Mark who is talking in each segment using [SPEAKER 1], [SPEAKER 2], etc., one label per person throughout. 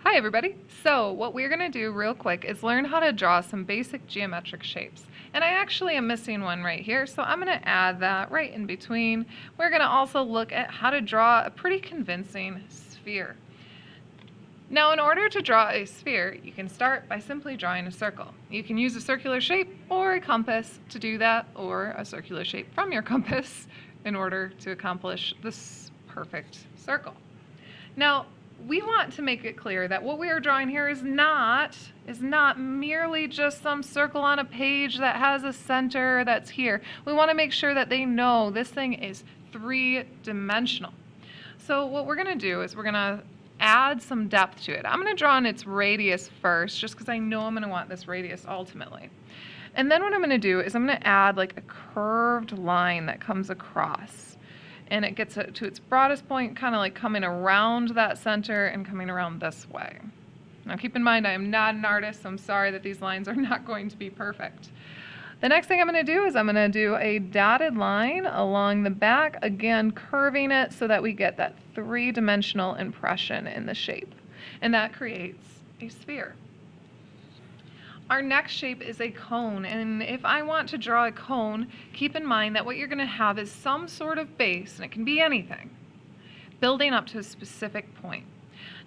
[SPEAKER 1] Hi everybody! So what we're going to do real quick is learn how to draw some basic geometric shapes. And I actually am missing one right here, so I'm going to add that right in between. We're going to also look at how to draw a pretty convincing sphere. Now in order to draw a sphere, you can start by simply drawing a circle. You can use a circular shape or a compass to do that, or a circular shape from your compass in order to accomplish this perfect circle. Now, we want to make it clear that what we are drawing here is not merely just some circle on a page that has a center that's here. We want to make sure that they know this thing is three-dimensional. So what we're going to do is we're going to add some depth to it. I'm going to draw in its radius first, just because I know I'm going to want this radius ultimately. And then what I'm going to do is I'm going to add like a curved line that comes across. And it gets to its broadest point, kind of like coming around that center and coming around this way. Now keep in mind, I am not an artist, so I'm sorry that these lines are not going to be perfect. The next thing I'm going to do is I'm going to do a dotted line along the back, again curving it so that we get that three-dimensional impression in the shape. And that creates a sphere. Our next shape is a cone, and if I want to draw a cone, keep in mind that what you're going to have is some sort of base, and it can be anything, building up to a specific point.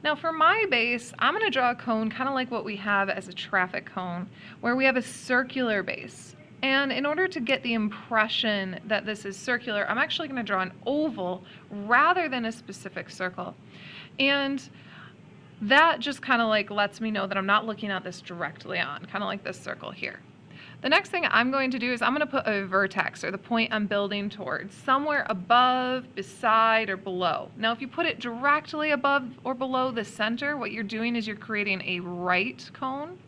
[SPEAKER 1] Now for my base, I'm going to draw a cone kind of like what we have as a traffic cone, where we have a circular base. And in order to get the impression that this is circular, I'm actually going to draw an oval rather than a specific circle. And that just kind of like lets me know that I'm not looking at this directly on, kind of like this circle here. The next thing I'm going to do is I'm going to put a vertex, or the point I'm building towards, somewhere above, beside, or below. Now if you put it directly above or below the center, what you're doing is you're creating a right cone.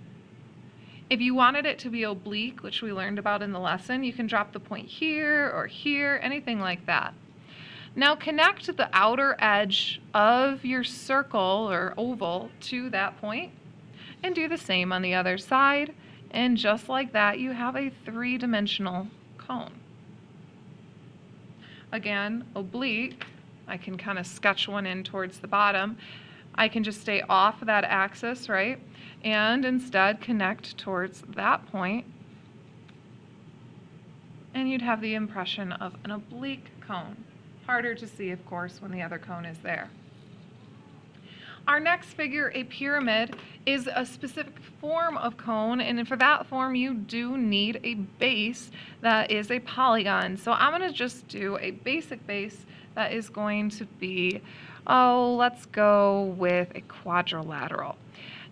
[SPEAKER 1] If you wanted it to be oblique, which we learned about in the lesson, you can drop the point here or here, anything like that. Now connect the outer edge of your circle or oval to that point and do the same on the other side, and just like that you have a three-dimensional cone. Again, oblique, I can kind of sketch one in towards the bottom. I can just stay off that axis, right? And instead connect towards that point, and you'd have the impression of an oblique cone. Harder to see, of course, when the other cone is there. Our next figure, a pyramid, is a specific form of cone, and for that form you do need a base that is a polygon. So I'm going to just do a basic base that is going to be, let's go with a quadrilateral.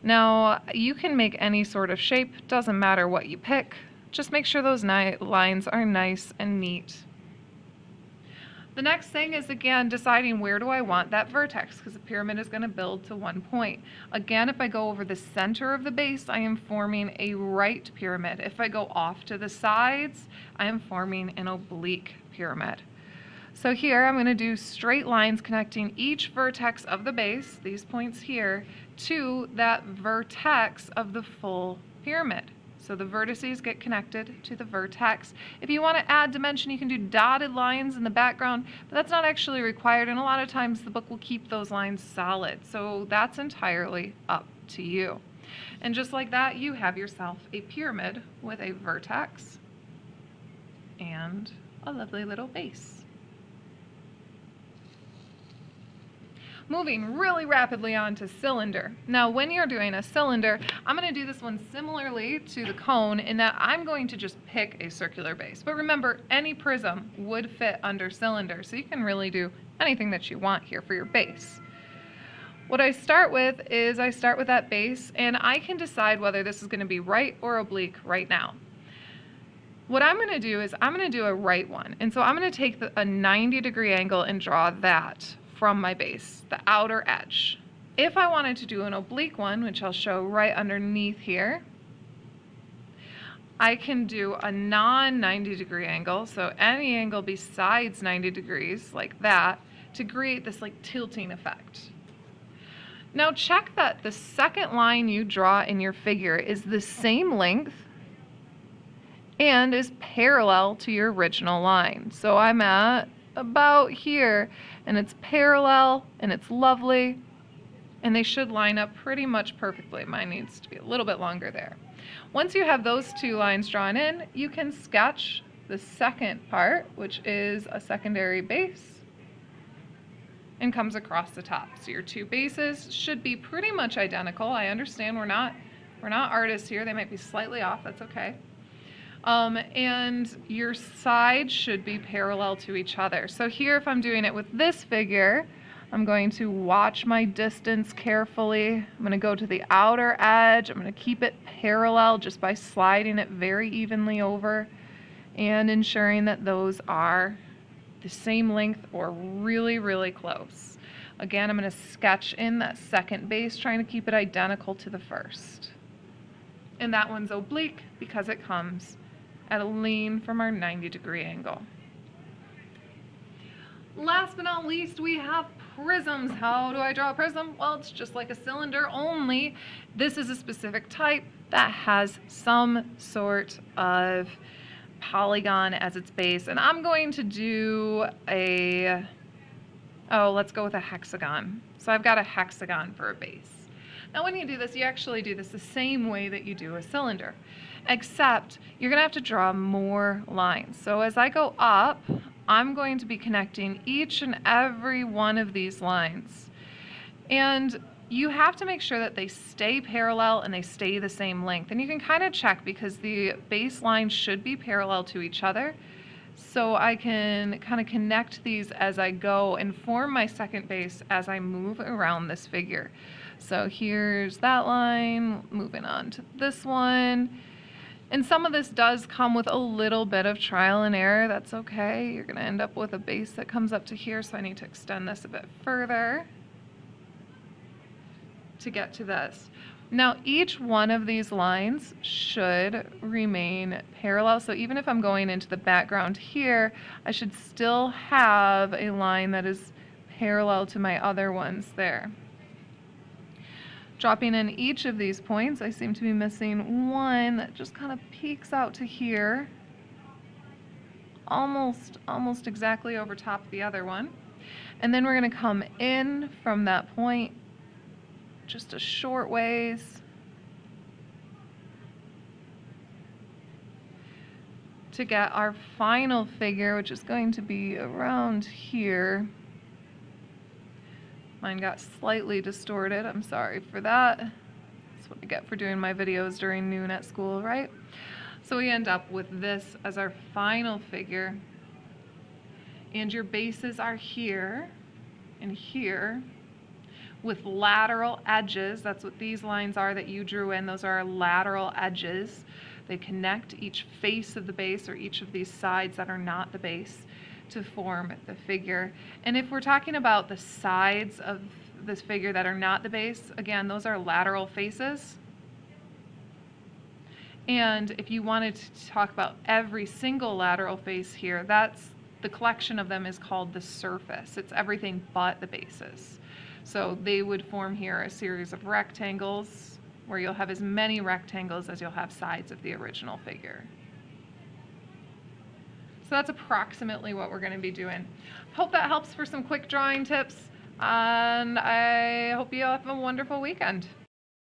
[SPEAKER 1] Now you can make any sort of shape, doesn't matter what you pick, just make sure those lines are nice and neat. The next thing is, again, deciding where do I want that vertex, because the pyramid is going to build to one point. Again, if I go over the center of the base, I am forming a right pyramid. If I go off to the sides, I am forming an oblique pyramid. So here I'm going to do straight lines connecting each vertex of the base, these points here, to that vertex of the full pyramid. So the vertices get connected to the vertex. If you want to add dimension, you can do dotted lines in the background, but that's not actually required, and a lot of times the book will keep those lines solid. So that's entirely up to you. And just like that, you have yourself a pyramid with a vertex and a lovely little base. Moving really rapidly on to cylinder. Now when you're doing a cylinder, I'm going to do this one similarly to the cone in that I'm going to just pick a circular base. But remember, any prism would fit under cylinder, so you can really do anything that you want here for your base. What I start with is I start with that base, and I can decide whether this is going to be right or oblique right now. What I'm going to do is I'm going to do a right one, and so I'm going to take a 90-degree angle and draw that from my base, the outer edge. If I wanted to do an oblique one, which I'll show right underneath here, I can do a non-90-degree angle, so any angle besides 90 degrees, like that, to create this like tilting effect. Now check that the second line you draw in your figure is the same length and is parallel to your original line. So I'm at about here, and it's parallel and it's lovely. and they should line up pretty much perfectly. Mine needs to be a little bit longer there. Once you have those two lines drawn in, you can sketch the second part, which is a secondary base, and comes across the top. So your two bases should be pretty much identical. I understand we're not artists here. They might be slightly off. That's okay. And your sides should be parallel to each other. So here, if I'm doing it with this figure, I'm going to watch my distance carefully. I'm going to go to the outer edge. I'm going to keep it parallel just by sliding it very evenly over and ensuring that those are the same length or really, really close. Again, I'm going to sketch in that second base, trying to keep it identical to the first. And that one's oblique because it comes at a lean from our 90-degree angle. Last but not least, we have prisms. How do I draw a prism? Well, it's just like a cylinder, only this is a specific type that has some sort of polygon as its base. And I'm going to do let's go with a hexagon. So I've got a hexagon for a base. Now when you do this, you actually do this the same way that you do a cylinder, except you're going to have to draw more lines. So as I go up, I'm going to be connecting each and every one of these lines. And you have to make sure that they stay parallel and they stay the same length. And you can kind of check because the base lines should be parallel to each other. So I can kind of connect these as I go and form my second base as I move around this figure. So here's that line, moving on to this one. And some of this does come with a little bit of trial and error. That's okay. You're going to end up with a base that comes up to here, so I need to extend this a bit further to get to this. Now each one of these lines should remain parallel, so even if I'm going into the background here, I should still have a line that is parallel to my other ones there. Dropping in each of these points, I seem to be missing one that just kind of peeks out to here, almost exactly over top of the other one. And then we're going to come in from that point just a short ways to get our final figure, which is going to be around here. Mine got slightly distorted. I'm sorry for that. That's what I get for doing my videos during noon at school, right? So we end up with this as our final figure. And your bases are here and here with lateral edges. That's what these lines are that you drew in. Those are our lateral edges. They connect each face of the base or each of these sides that are not the base to form the figure. And if we're talking about the sides of this figure that are not the base, again, those are lateral faces. And if you wanted to talk about every single lateral face here, that's the collection of them is called the surface. It's everything but the bases. So they would form here a series of rectangles where you'll have as many rectangles as you'll have sides of the original figure. So that's approximately what we're going to be doing. Hope that helps for some quick drawing tips, and I hope you all have a wonderful weekend.